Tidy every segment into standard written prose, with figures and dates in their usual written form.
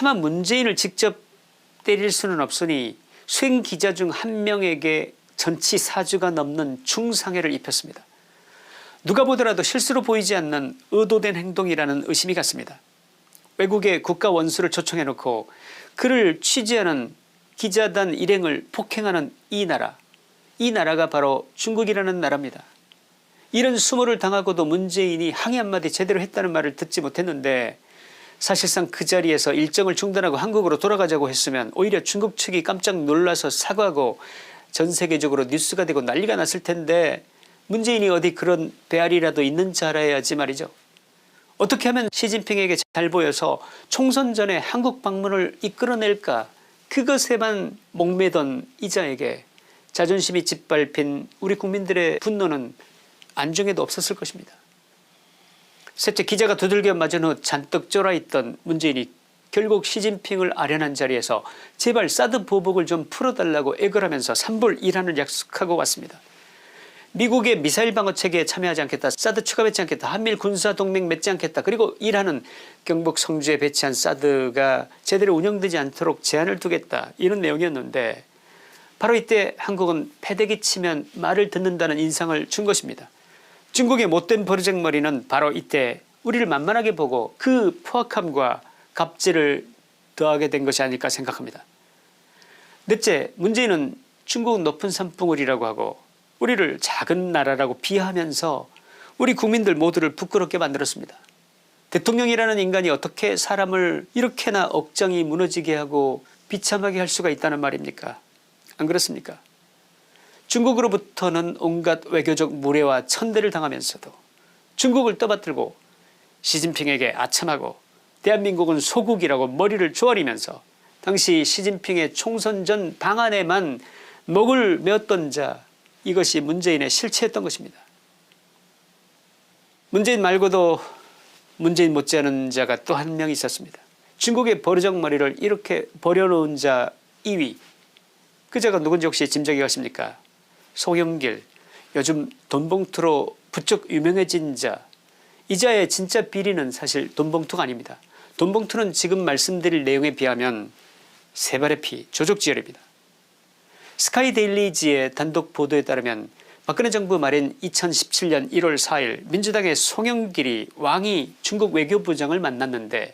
차마 문재인을 직접 때릴 수는 없으니 수행 기자 중 한 명에게 전치 4주가 넘는 중상해를 입혔습니다. 누가 보더라도 실수로 보이지 않는 의도된 행동이라는 의심이 갔습니다. 외국의 국가 원수를 초청해놓고 그를 취재하는 기자단 일행을 폭행하는 이 나라가 바로 중국이라는 나라입니다. 이런 수모를 당하고도 문재인이 항의 한마디 제대로 했다는 말을 듣지 못했는데 사실상 그 자리에서 일정을 중단하고 한국으로 돌아가자고 했으면 오히려 중국 측이 깜짝 놀라서 사과하고 전 세계적으로 뉴스가 되고 난리가 났을 텐데 문재인이 어디 그런 배알이라도 있는 줄 알아야지 말이죠. 어떻게 하면 시진핑에게 잘 보여서 총선 전에 한국 방문을 이끌어낼까, 그것에만 목매던 이자에게 자존심이 짓밟힌 우리 국민들의 분노는 안중에도 없었을 것입니다. 셋째, 기자가 두들겨 맞은 후 잔뜩 쫄아있던 문재인이 결국 시진핑을 아련한 자리에서 제발 사드 보복을 좀 풀어달라고 애걸하면서 산불 이란을 약속하고 왔습니다. 미국의 미사일 방어 체계에 참여하지 않겠다, 사드 추가 배치 않겠다, 한미일 군사동맹 맺지 않겠다, 그리고 이란은 경북 성주에 배치한 사드가 제대로 운영되지 않도록 제한을 두겠다, 이런 내용이었는데 바로 이때 한국은 패대기 치면 말을 듣는다는 인상을 준 것입니다. 중국의 못된 버르장머리는 바로 이때 우리를 만만하게 보고 그 포악함과 갑질을 더하게 된 것이 아닐까 생각합니다. 넷째, 문재인은 중국 높은 산봉우리라고 하고 우리를 작은 나라라고 비하하면서 우리 국민들 모두를 부끄럽게 만들었습니다. 대통령이라는 인간이 어떻게 사람을 이렇게나 억장이 무너지게 하고 비참하게 할 수가 있다는 말입니까? 안 그렇습니까? 중국으로부터는 온갖 외교적 무례와 천대를 당하면서도 중국을 떠받들고 시진핑에게 아첨하고 대한민국은 소국이라고 머리를 조아리면서 당시 시진핑의 총선 전 방안에만 목을 메었던 자, 이것이 문재인의 실체였던 것입니다. 문재인 말고도 문재인 못지않은 자가 또 한 명 있었습니다. 중국의 버르장머리를 이렇게 버려놓은 자 2위, 그 자가 누군지 혹시 짐작이 가십니까? 송영길, 요즘 돈봉투로 부쩍 유명해진 자. 이 자의 진짜 비리는 사실 돈봉투가 아닙니다. 돈봉투는 지금 말씀드릴 내용에 비하면 세 발의 피, 조족지혈입니다. 스카이데일리지의 단독 보도에 따르면 박근혜 정부 말인 2017년 1월 4일 민주당의 송영길이 왕이 중국 외교부장을 만났는데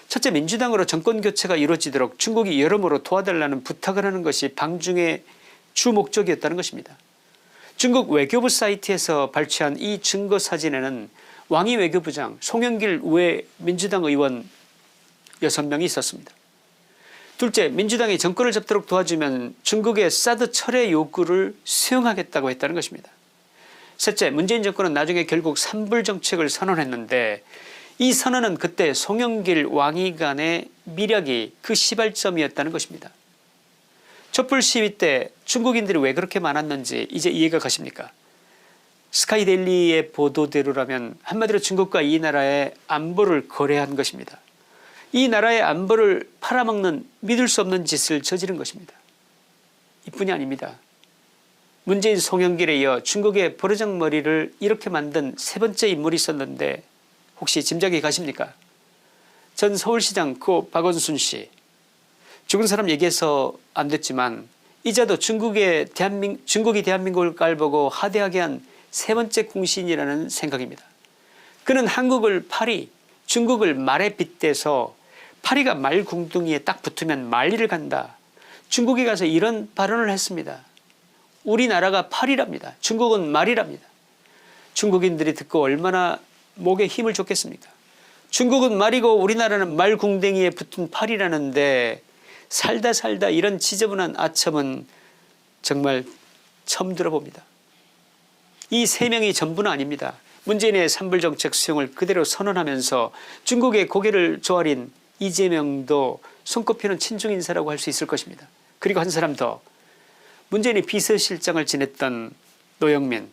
첫째, 민주당으로 정권교체가 이루어지도록 중국이 여러모로 도와달라는 부탁을 하는 것이 방중의 주 목적이었다는 것입니다. 중국 외교부 사이트에서 발췌한 이 증거사진에는 왕이 외교부장, 송영길 외 민주당 의원 6명이 있었습니다. 둘째, 민주당이 정권을 잡도록 도와주면 중국의 사드 철회 요구를 수용하겠다고 했다는 것입니다. 셋째, 문재인 정권은 나중에 결국 산불 정책을 선언했는데 이 선언은 그때 송영길 왕이 간의 미략이 그 시발점이었다는 것입니다. 촛불 시위 때 중국인들이 왜 그렇게 많았는지 이제 이해가 가십니까? 스카이데일리의 보도대로라면 한마디로 중국과 이 나라의 안보를 거래한 것입니다. 이 나라의 안보를 팔아먹는 믿을 수 없는 짓을 저지른 것입니다. 이뿐이 아닙니다. 문재인 송영길에 이어 중국의 버르장머리를 이렇게 만든 세 번째 인물이 있었는데 혹시 짐작이 가십니까? 전 서울시장 고 박원순 씨. 죽은 사람 얘기해서 안 됐지만 이자도 중국이 대한민국을 깔보고 하대하게 한 세 번째 공신이라는 생각입니다. 그는 한국을 파리, 중국을 말에 빗대서 파리가 말 궁둥이에 딱 붙으면 말리를 간다. 중국에 가서 이런 발언을 했습니다. 우리나라가 파리랍니다. 중국은 말이랍니다. 중국인들이 듣고 얼마나 목에 힘을 줬겠습니까? 중국은 말이고 우리나라는 말 궁뎅이에 붙은 파리라는데 살다 이런 지저분한 아첨은 정말 처음 들어봅니다. 이 세 명이 전부는 아닙니다. 문재인의 산불정책 수용을 그대로 선언하면서 중국의 고개를 조아린 이재명도 손꼽히는 친중인사라고 할 수 있을 것입니다. 그리고 한 사람 더, 문재인이 비서실장을 지냈던 노영민,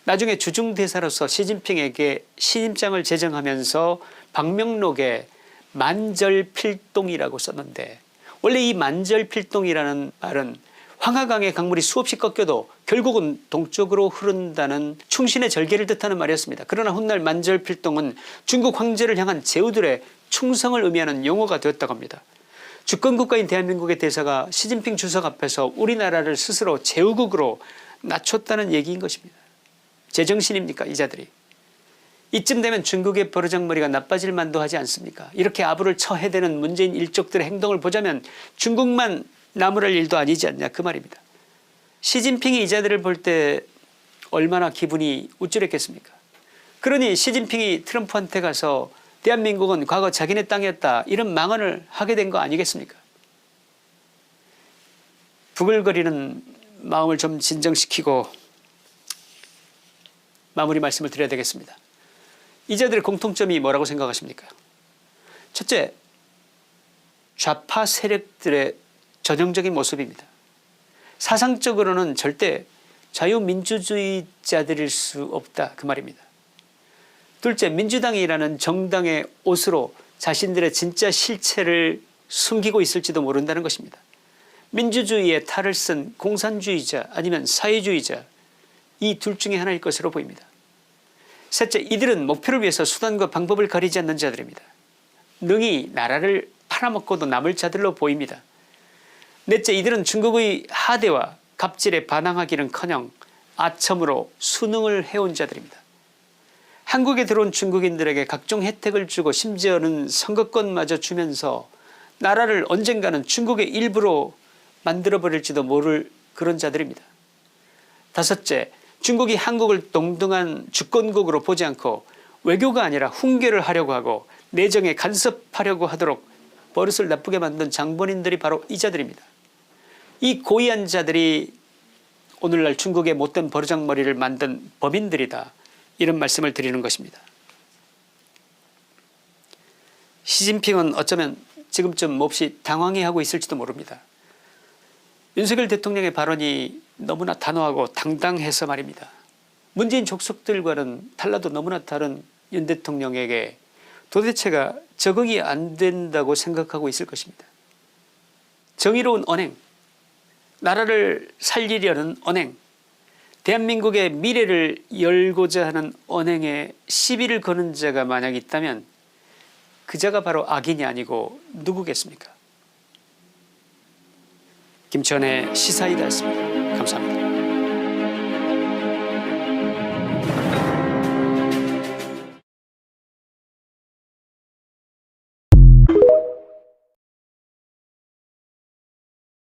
나중에 주중대사로서 시진핑에게 신임장을 제정하면서 방명록에 만절필동이라고 썼는데 원래 이 만절필동이라는 말은 황하강의 강물이 수없이 꺾여도 결국은 동쪽으로 흐른다는 충신의 절개를 뜻하는 말이었습니다. 그러나 훗날 만절필동은 중국 황제를 향한 제후들의 충성을 의미하는 용어가 되었다고 합니다. 주권국가인 대한민국의 대사가 시진핑 주석 앞에서 우리나라를 스스로 제후국으로 낮췄다는 얘기인 것입니다. 제정신입니까 이 자들이. 이쯤 되면 중국의 버르장머리가 나빠질 만도 하지 않습니까? 이렇게 아부를 처해대는 문재인 일족들의 행동을 보자면 중국만 나무랄 일도 아니지 않냐 그 말입니다. 시진핑이 이 자들을 볼 때 얼마나 기분이 우쭐했겠습니까? 그러니 시진핑이 트럼프한테 가서 대한민국은 과거 자기네 땅이었다 이런 망언을 하게 된 거 아니겠습니까? 부글거리는 마음을 좀 진정시키고 마무리 말씀을 드려야 되겠습니다. 이 자들의 공통점이 뭐라고 생각하십니까? 첫째, 좌파 세력들의 전형적인 모습입니다. 사상적으로는 절대 자유민주주의자들일 수 없다 그 말입니다. 둘째, 민주당이라는 정당의 옷으로 자신들의 진짜 실체를 숨기고 있을지도 모른다는 것입니다. 민주주의의 탈을 쓴 공산주의자 아니면 사회주의자 이 둘 중에 하나일 것으로 보입니다. 셋째, 이들은 목표를 위해서 수단과 방법을 가리지 않는 자들입니다. 능히 나라를 팔아먹고도 남을 자들로 보입니다. 넷째, 이들은 중국의 하대와 갑질에 반항하기는커녕 아첨으로 순응을 해온 자들입니다. 한국에 들어온 중국인들에게 각종 혜택을 주고 심지어는 선거권마저 주면서 나라를 언젠가는 중국의 일부로 만들어버릴지도 모를 그런 자들입니다. 다섯째, 중국이 한국을 동등한 주권국으로 보지 않고 외교가 아니라 훈계를 하려고 하고 내정에 간섭하려고 하도록 버릇을 나쁘게 만든 장본인들이 바로 이 자들입니다. 이 고의한 자들이 오늘날 중국의 못된 버르장머리를 만든 범인들이다 이런 말씀을 드리는 것입니다. 시진핑은 어쩌면 지금쯤 몹시 당황해하고 있을지도 모릅니다. 윤석열 대통령의 발언이 너무나 단호하고 당당해서 말입니다. 문재인 족속들과는 달라도 너무나 다른 윤 대통령에게 도대체가 적응이 안 된다고 생각하고 있을 것입니다. 정의로운 언행, 나라를 살리려는 언행, 대한민국의 미래를 열고자 하는 언행에 시비를 거는 자가 만약 있다면 그 자가 바로 악인이 아니고 누구겠습니까? 김천의 시사이다였습니다. 감사합니다.